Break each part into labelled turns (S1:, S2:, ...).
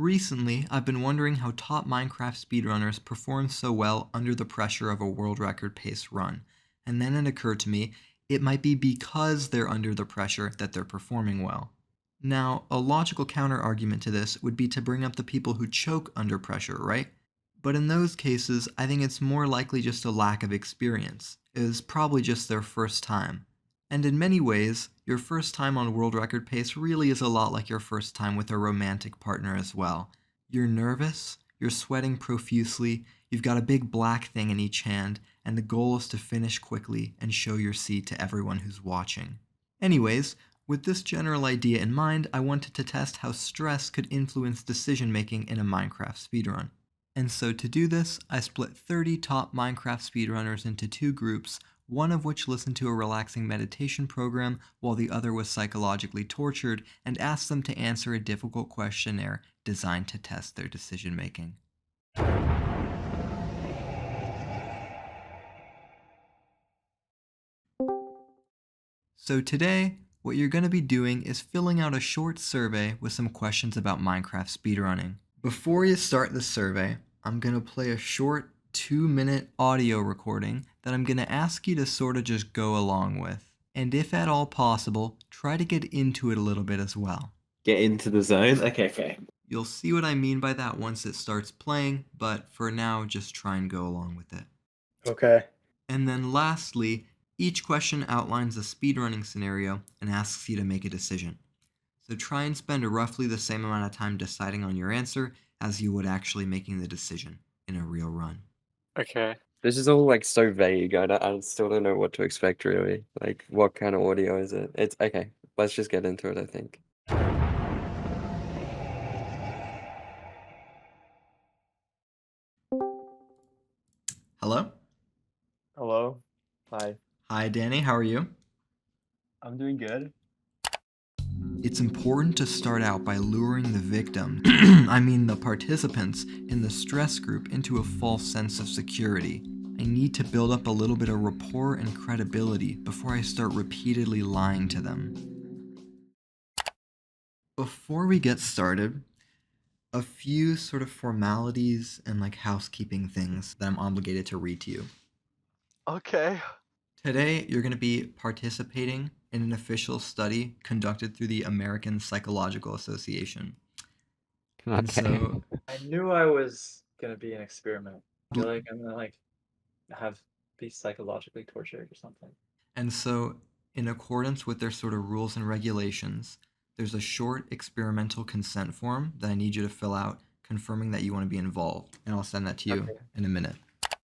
S1: Recently, I've been wondering how top Minecraft speedrunners perform so well under the pressure of a world record pace run. And then it occurred to me, it might be because they're under the pressure that they're performing well. Now, a logical counter-argument to this would be to bring up the people who choke under pressure, right? But in those cases, I think it's more likely just a lack of experience. It was probably just their first time. And in many ways, your first time on world record pace really is a lot like your first time with a romantic partner as well. You're nervous, you're sweating profusely, you've got a big black thing in each hand, and the goal is to finish quickly and show your seat to everyone who's watching. Anyways, with this general idea in mind, I wanted to test how stress could influence decision making in a Minecraft speedrun. And so to do this, I split 30 top Minecraft speedrunners into two groups, one of which listened to a relaxing meditation program while the other was psychologically tortured, and asked them to answer a difficult questionnaire designed to test their decision making. So today, what you're going to be doing is filling out a short survey with some questions about Minecraft speedrunning. Before you start the survey, I'm going to play a short 2-minute audio recording that I'm going to ask you to sort of just go along with. And if at all possible, try to get into it a little bit as well.
S2: Get into the zone? Okay.
S1: You'll see what I mean by that once it starts playing, but for now, just try and go along with it.
S2: Okay.
S1: And then lastly, each question outlines a speedrunning scenario and asks you to make a decision. So try and spend roughly the same amount of time deciding on your answer as you would actually making the decision in a real run.
S3: Okay.
S2: This is all like so vague. I still don't know what to expect really. Like what kind of audio is it? It's okay. Let's just get into it, I think.
S1: Hello?
S3: Hello. Hi.
S1: Hi, Danny. How are you?
S3: I'm doing good.
S1: It's important to start out by luring the victim, the participants in the stress group into a false sense of security. I need to build up a little bit of rapport and credibility before I start repeatedly lying to them. Before we get started, a few sort of formalities and housekeeping things that I'm obligated to read to you.
S3: Okay.
S1: Today, you're going to be participating in an official study conducted through the American Psychological Association. And so,
S3: I knew I was gonna be an experiment. I feel like I'm gonna be psychologically tortured or something.
S1: And so, in accordance with their sort of rules and regulations, there's a short experimental consent form that I need you to fill out confirming that you want to be involved. And I'll send that to you in a minute.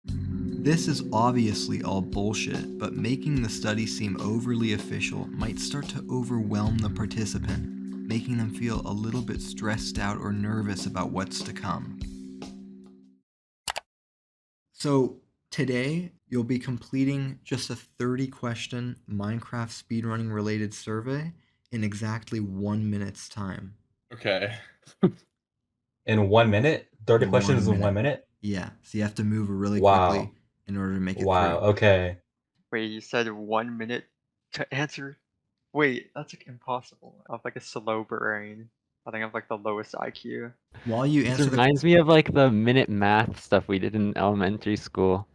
S1: This is obviously all bullshit, but making the study seem overly official might start to overwhelm the participant, making them feel a little bit stressed out or nervous about what's to come. So today, you'll be completing just a 30-question Minecraft speedrunning related survey in exactly 1 minute's time.
S4: Okay. In 1 minute? 30 questions in 1 minute?
S1: Yeah, so you have to move really
S4: Wow.
S1: quickly in order to make it
S4: Wow,
S1: through.
S4: okay.
S3: Wait, you said 1 minute to answer? Wait, that's impossible. I have a slow brain. I think I have the lowest IQ.
S1: While you
S5: This
S1: answer
S5: reminds me of the minute math stuff we did in elementary school.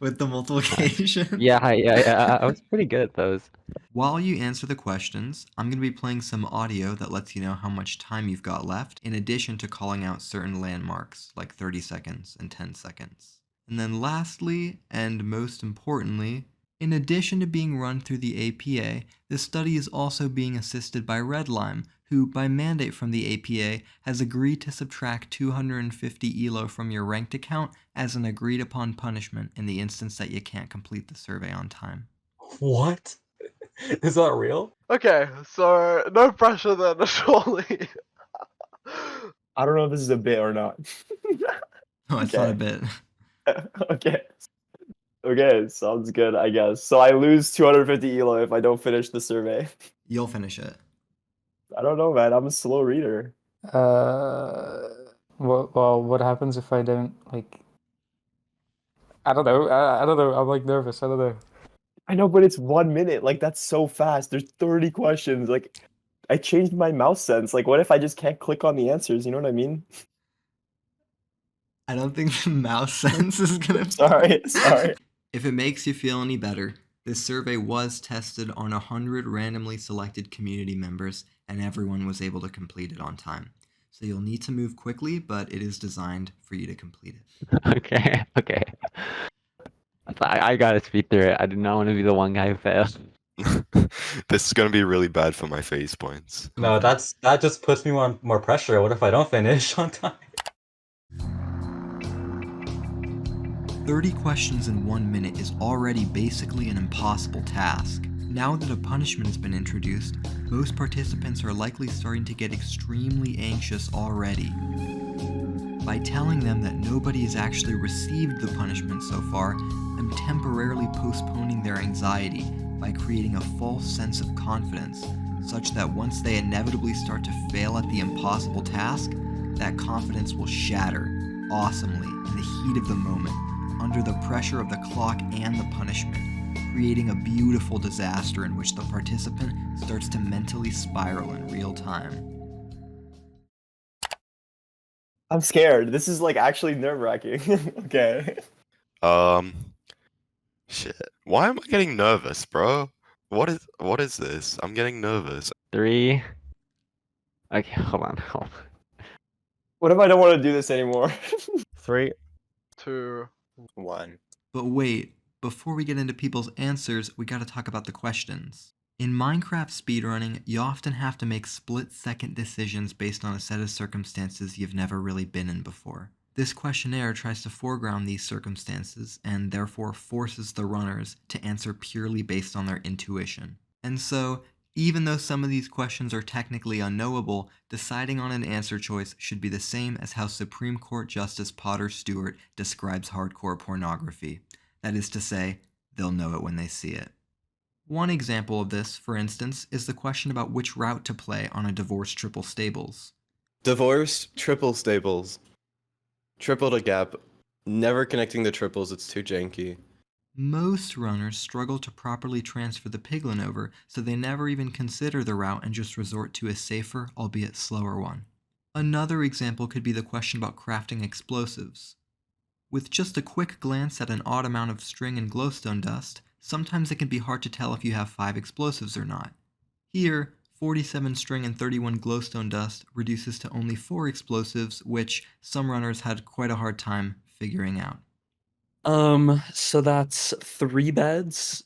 S1: with the multiplication.
S5: Yeah, I was pretty good at those.
S1: While you answer the questions, I'm going to be playing some audio that lets you know how much time you've got left, in addition to calling out certain landmarks, like 30 seconds and 10 seconds. And then lastly, and most importantly, in addition to being run through the APA, this study is also being assisted by Redlime, who, by mandate from the APA, has agreed to subtract 250 ELO from your ranked account as an agreed upon punishment in the instance that you can't complete the survey on time.
S4: What? Is that real?
S3: Okay, so no pressure then, surely. I don't know if this is a bit or not.
S1: No, it's not a bit.
S3: Okay, sounds good, I guess. So I lose 250 ELO if I don't finish the survey.
S1: You'll finish it.
S3: I don't know, man. I'm a slow reader.
S6: Well, what happens if I don't, I don't know. I don't know. I'm nervous. I don't know.
S3: I know, but it's 1 minute. That's so fast. There's 30 questions.
S7: I changed my mouse sense. Like, what if I just can't click on the answers? You know what I mean?
S1: I don't think the mouse sense is gonna.
S7: Sorry.
S1: If it makes you feel any better, this survey was tested on 100 randomly selected community members, and everyone was able to complete it on time. So you'll need to move quickly, but it is designed for you to complete it.
S5: Okay. I gotta speed through it. I do not want to be the one guy who fails.
S8: This is gonna be really bad for my face points.
S4: No, that just puts me on more pressure. What if I don't finish on time?
S1: 30 questions in 1 minute is already basically an impossible task. Now that a punishment has been introduced, most participants are likely starting to get extremely anxious already. By telling them that nobody has actually received the punishment so far, I'm temporarily postponing their anxiety by creating a false sense of confidence, such that once they inevitably start to fail at the impossible task, that confidence will shatter awesomely in the heat of the moment, under the pressure of the clock and the punishment, creating a beautiful disaster in which the participant starts to mentally spiral in real time.
S7: I'm scared. This is like actually nerve-wracking. Okay.
S8: Shit. Why am I getting nervous, bro? What is this? I'm getting nervous.
S5: 3. Okay, hold on.
S7: What if I don't want to do this anymore?
S9: 3,
S3: 2,
S9: 1.
S1: But wait, before we get into people's answers, we gotta talk about the questions. In Minecraft speedrunning, you often have to make split-second decisions based on a set of circumstances you've never really been in before. This questionnaire tries to foreground these circumstances and therefore forces the runners to answer purely based on their intuition. And so, even though some of these questions are technically unknowable, deciding on an answer choice should be the same as how Supreme Court Justice Potter Stewart describes hardcore pornography. That is to say, they'll know it when they see it. One example of this, for instance, is the question about which route to play on a divorced triple stables.
S10: Divorced triple stables. Triple to gap. Never connecting the triples, it's too janky.
S1: Most runners struggle to properly transfer the piglin over, so they never even consider the route and just resort to a safer, albeit slower one. Another example could be the question about crafting explosives. With just a quick glance at an odd amount of string and glowstone dust, sometimes it can be hard to tell if you have 5 explosives or not. Here, 47 string and 31 glowstone dust reduces to only 4 explosives, which some runners had quite a hard time figuring out.
S11: So that's 3 beds,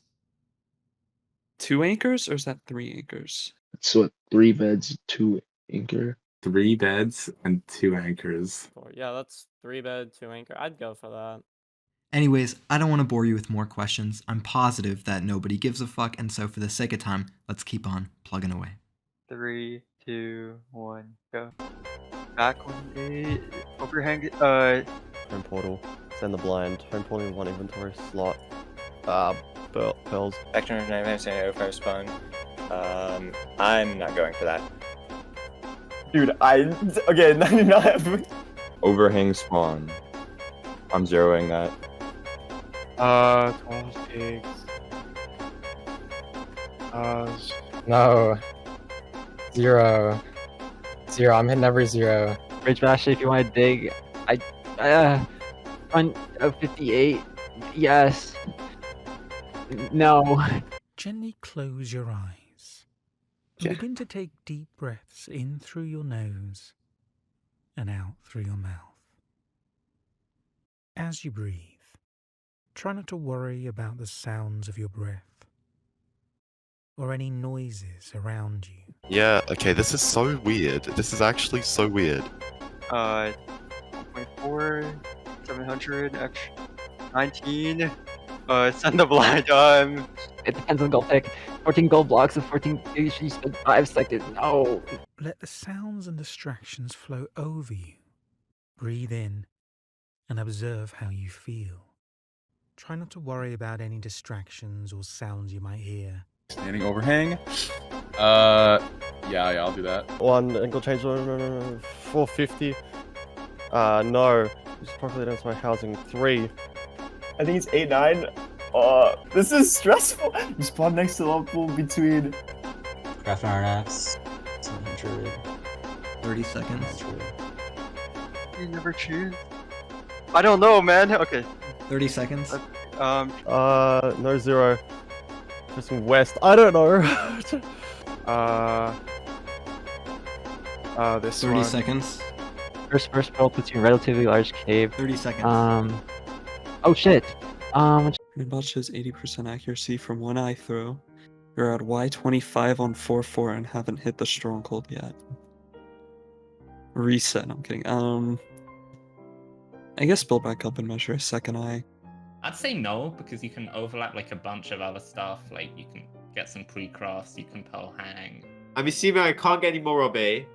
S11: 2 anchors, or is that 3 anchors?
S12: So 3 beds, 2 anchor.
S13: 3 beds and 2 anchors.
S9: Yeah, that's 3 bed, 2 anchor. I'd go for that.
S1: Anyways, I don't want to bore you with more questions. I'm positive that nobody gives a fuck, and so for the sake of time, let's keep on plugging away.
S3: 3, 2, 1, go. Back one day, overhang,
S9: Home portal. Send the blind. Home portal in 1 inventory slot. Pearls.
S14: Vector of name, overflow spawn. I'm not going for that.
S7: Dude, okay, 99.
S15: Overhang spawn. I'm zeroing that.
S6: 12 pigs. No. 0. I'm hitting every 0.
S5: Bridge Bash, if you want to dig, front of 58, yes. No.
S16: Gently close your eyes. And begin to take deep breaths in through your nose and out through your mouth. As you breathe, try not to worry about the sounds of your breath or any noises around you.
S8: Yeah, okay, this is so weird. This is actually so weird.
S3: 24, 700, 19, send the blind,
S5: It depends on gold pick. 14 gold blocks of 14, you spend 5 seconds, no.
S16: Let the sounds and distractions flow over you. Breathe in and observe how you feel. Try not to worry about any distractions or sounds you might hear.
S13: Standing overhang. Yeah, I'll do that.
S9: 1 ankle change, 450. No. Just properly down to my housing. 3.
S7: I think it's 8, 9. This is stressful. You spawn next to the level between.
S4: Craft iron axe.
S6: 100.
S1: 30 seconds.
S6: 100.
S3: You never choose. I don't know, man. Okay.
S1: 30 seconds.
S9: No, 0. Facing west. I don't know.
S6: This
S1: 30
S6: one.
S1: seconds.
S5: First pearl puts you in a relatively large cave.
S1: 30 seconds.
S5: Oh shit.
S11: Greenbot shows 80% accuracy from one eye throw. You're at Y25 on 4-4 and haven't hit the stronghold yet. Reset. I'm kidding. I guess build back up and measure a second eye.
S13: I'd say no, because you can overlap like a bunch of other stuff. Like you can get some pre-crafts, you can pearl hang.
S17: I'm assuming I can't get any more Robbie.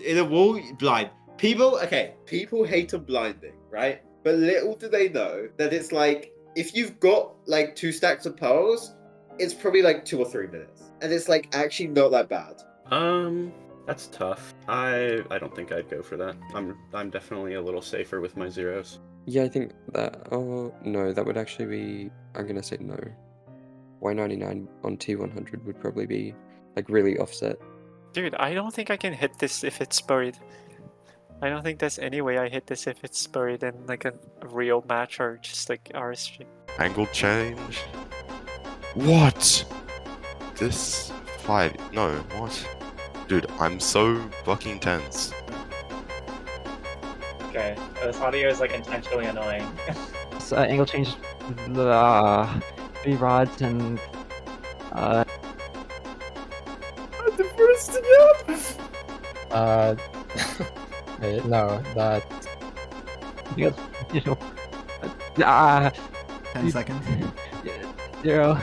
S17: In a wall blind. People hate on blinding, right? But little do they know that it's like, if you've got like 2 stacks of pearls, it's probably like 2 or 3 minutes. And it's like actually not that bad.
S18: That's tough. I don't think I'd go for that. I'm definitely a little safer with my zeros.
S2: Yeah, I think that. Oh no, that would actually be. I'm gonna say no. Y99 on T100 would probably be like really offset.
S19: Dude, I don't think I can hit this if it's buried. I don't think there's any way I hit this if it's buried in like a real match or just like RSG.
S8: Angle change. What? This fight? No, what? Dude, I'm so fucking tense.
S14: Okay, this audio is like intentionally annoying.
S5: So, angle change. 3 rods and.
S7: The first again.
S6: Wait, no, that.
S5: You know.
S1: 10 seconds.
S5: 0.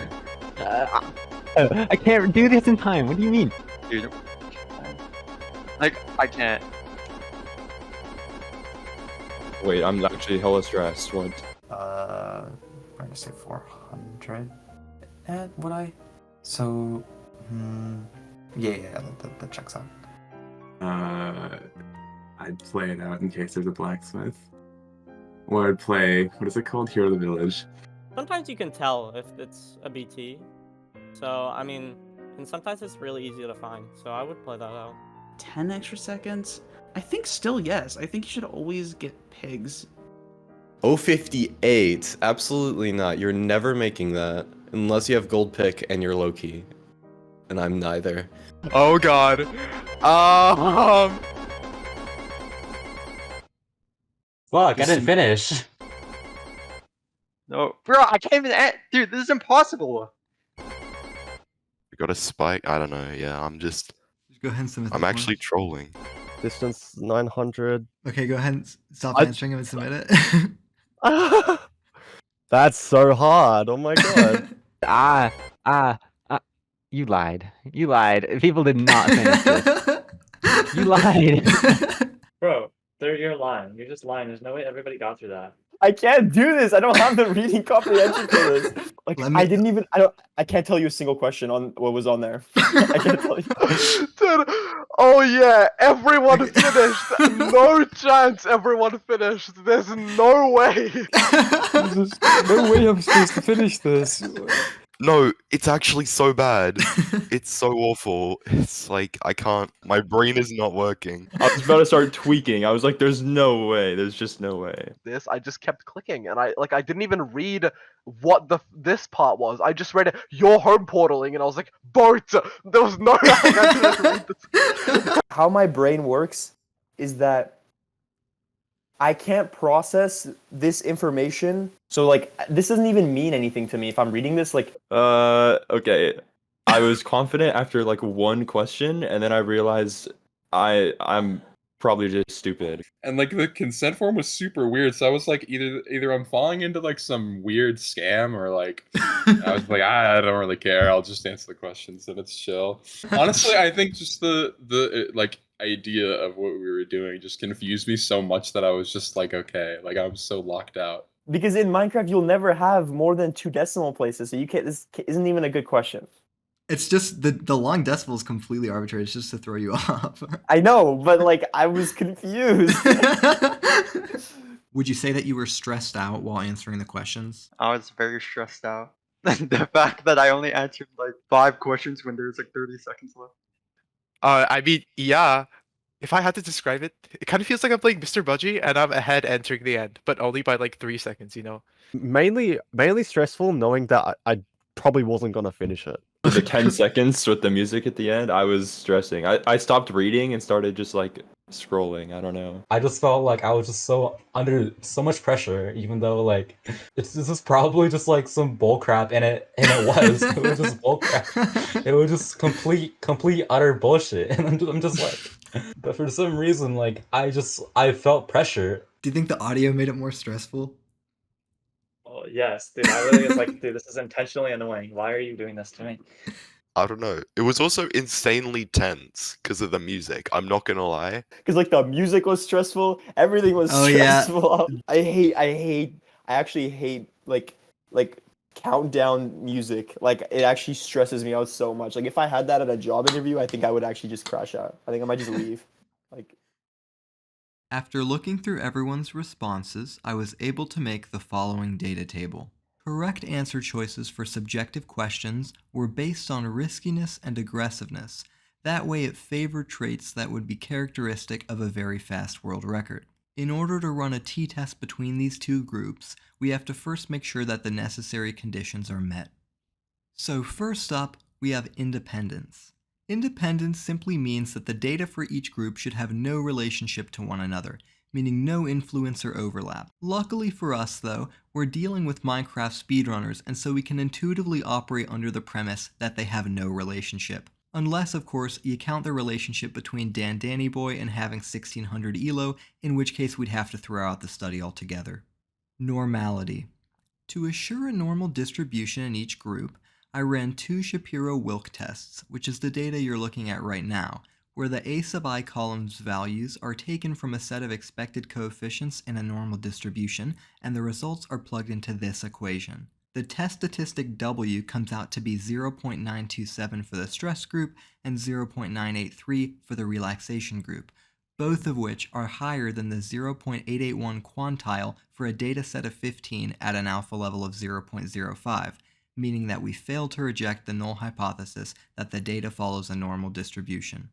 S5: I can't do this in time. What do you mean?
S3: Dude. Like, I can't.
S15: Wait, I'm actually hella stressed. What?
S20: I'm gonna say 400. And would I? So, yeah, that checks out.
S18: I'd play it out in case there's a blacksmith. Or I'd play, what is it called? Hero of the Village.
S21: Sometimes you can tell if it's a BT. So, I mean, and sometimes it's really easy to find. So I would play that out.
S20: 10 extra seconds? I think still yes. I think you should always get pigs.
S10: 058. Absolutely not. You're never making that. Unless you have gold pick and you're low key. And I'm neither.
S9: Oh god.
S4: Fuck, I didn't finish.
S3: No, bro, I can't even. Dude, this is impossible.
S8: You got a spike? I don't know. Yeah, I'm just.
S1: Go ahead and submit.
S8: I'm actually trolling.
S9: Distance 900.
S1: Okay, go ahead and stop answering him and submit
S9: it. That's so hard. Oh my god.
S5: You lied. You lied. People did not finish this. You lied.
S14: Bro, you're lying. You're just lying. There's no way everybody got through that.
S7: I can't do this. I don't have the reading comprehension for this. Like, I can't tell you a single question on what was on there. I can't tell you.
S9: Dude, oh yeah, everyone finished. No chance everyone finished. There's no way.
S6: There's no way I'm supposed to finish this.
S8: No, it's actually so bad. It's so awful. It's like, I can't. My brain is not working.
S15: I was about to start tweaking. I was like, there's no way. There's just no way.
S9: This, I just kept clicking, and I didn't even read what this part was. I just read it, your home portaling, and I was like, Bart! There was no way I didn't read this.
S7: How my brain works is that I can't process this information. So like, this doesn't even mean anything to me if I'm reading this. Like,
S15: okay. I was confident after like one question, and then I realized I'm probably just stupid.
S4: And like the consent form was super weird, so I was like, either I'm falling into like some weird scam, or like I was like, I don't really care. I'll just answer the questions and it's chill. Honestly, I think just the like idea of what we were doing just confused me so much that I was just like, okay, like I was so locked out.
S7: because in Minecraft you'll never have more than 2 decimal places, so you can't. This isn't even a good question.
S1: It's just the long decimal is completely arbitrary. It's just to throw you off.
S7: I know, but like I was confused.
S1: Would you say that you were stressed out while answering the questions?
S3: I was very stressed out. The fact that I only answered like 5 questions when there's like 30 seconds left.
S12: I mean, yeah. If I had to describe it, it kind of feels like I'm playing Mr. Budgie and I'm ahead entering the end, but only by like 3 seconds, you know?
S22: Mainly stressful knowing that I probably wasn't gonna finish it.
S15: The 10 seconds with the music at the end, I was stressing. I stopped reading and started just like scrolling. I don't know.
S23: I just felt like I was just so under so much pressure, even though like this is probably just like some bull crap, and it was it was just bull crap. It was just complete utter bullshit, and I'm just like, but for some reason like I felt pressure.
S1: Do you think the audio made it more stressful?
S24: Oh, yes, dude. I really was like, dude, this is intentionally annoying. Why are you doing this to me?
S8: I don't know. It was also insanely tense because of the music. I'm not gonna lie.
S7: Because like the music was stressful, everything was
S1: Oh, yeah.
S7: stressful. I actually hate like countdown music. Like it actually stresses me out so much. Like if I had that at a job interview, I think I would actually just crash out. I think I might just leave. Like
S1: After looking through everyone's responses, I was able to make the following data table. Correct answer choices for subjective questions were based on riskiness and aggressiveness. That way it favored traits that would be characteristic of a very fast world record. In order to run a t-test between these two groups, we have to first make sure that the necessary conditions are met. So first up, we have independence. Independence simply means that the data for each group should have no relationship to one another, meaning no influence or overlap. Luckily for us though, we're dealing with Minecraft speedrunners, and so we can intuitively operate under the premise that they have no relationship. Unless, of course, you count the relationship between Dan Danny Boy and having 1600 ELO, in which case we'd have to throw out the study altogether. Normality. To assure a normal distribution in each group, I ran 2 Shapiro-Wilk tests, which is the data you're looking at right now, where the A sub I column's values are taken from a set of expected coefficients in a normal distribution, and the results are plugged into this equation. The test statistic W comes out to be 0.927 for the stress group and 0.983 for the relaxation group, both of which are higher than the 0.881 quantile for a data set of 15 at an alpha level of 0.05, meaning that we failed to reject the null hypothesis that the data follows a normal distribution.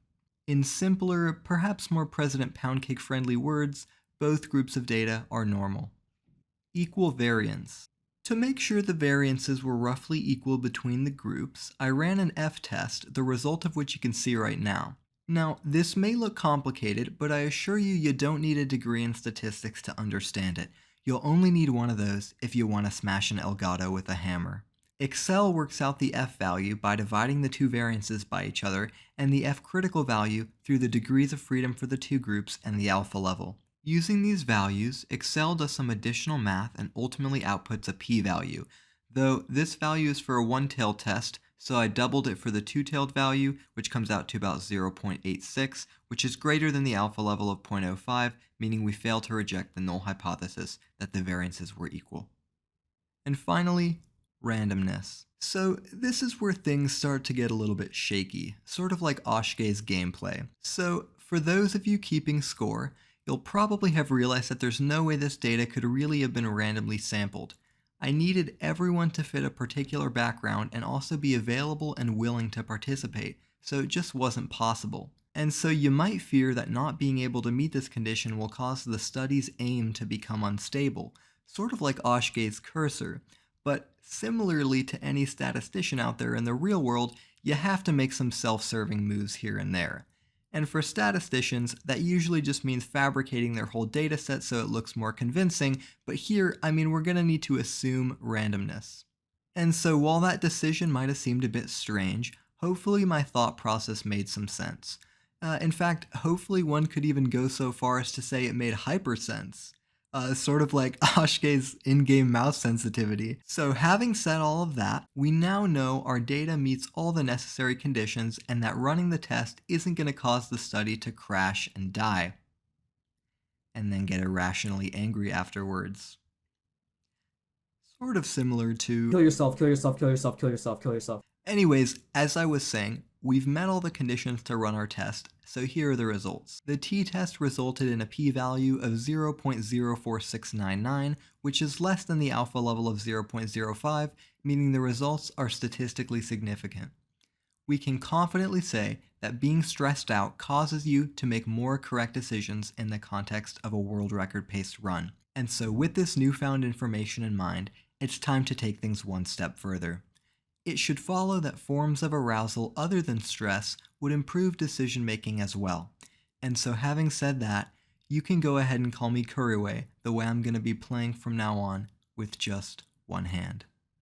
S1: In simpler, perhaps more President Poundcake friendly words, both groups of data are normal. Equal variance. To make sure the variances were roughly equal between the groups, I ran an F-test, the result of which you can see right now. Now, this may look complicated, but I assure you you don't need a degree in statistics to understand it. You'll only need one of those if you want to smash an Elgato with a hammer. Excel works out the F value by dividing the two variances by each other, and the F critical value through the degrees of freedom for the two groups and the alpha level. Using these values, Excel does some additional math and ultimately outputs a p-value, though this value is for a one-tailed test, so I doubled it for the two-tailed value, which comes out to about 0.86, which is greater than the alpha level of 0.05, meaning we fail to reject the null hypothesis that the variances were equal. And finally, randomness. So this is where things start to get a little bit shaky, sort of like Oshge's gameplay. So for those of you keeping score, you'll probably have realized that there's no way this data could really have been randomly sampled. I needed everyone to fit a particular background and also be available and willing to participate, so it just wasn't possible. And so you might fear that not being able to meet this condition will cause the study's aim to become unstable, sort of like Oshge's cursor. But similarly to any statistician out there in the real world, you have to make some self-serving moves here and there. And for statisticians, that usually just means fabricating their whole data set so it looks more convincing, but here, I mean, we're going to need to assume randomness. And so while that decision might have seemed a bit strange, hopefully my thought process made some sense. In fact, hopefully one could even go so far as to say it made hyper sense. Sort of like Oshge's in-game mouse sensitivity. So having said all of that, we now know our data meets all the necessary conditions and that running the test isn't going to cause the study to crash and die. And then get irrationally angry afterwards. Sort of similar to...
S25: Kill yourself, kill yourself, kill yourself, kill yourself, kill yourself.
S1: Anyways, as I was saying, we've met all the conditions to run our test, so here are the results. The t-test resulted in a p-value of 0.04699, which is less than the alpha level of 0.05, meaning the results are statistically significant. We can confidently say that being stressed out causes you to make more correct decisions in the context of a world record paced run. And so with this newfound information in mind, it's time to take things one step further. It should follow that forms of arousal other than stress would improve decision making as well. And so having said that, you can go ahead and call me Kuriwe, the way I'm going to be playing from now on with just one hand.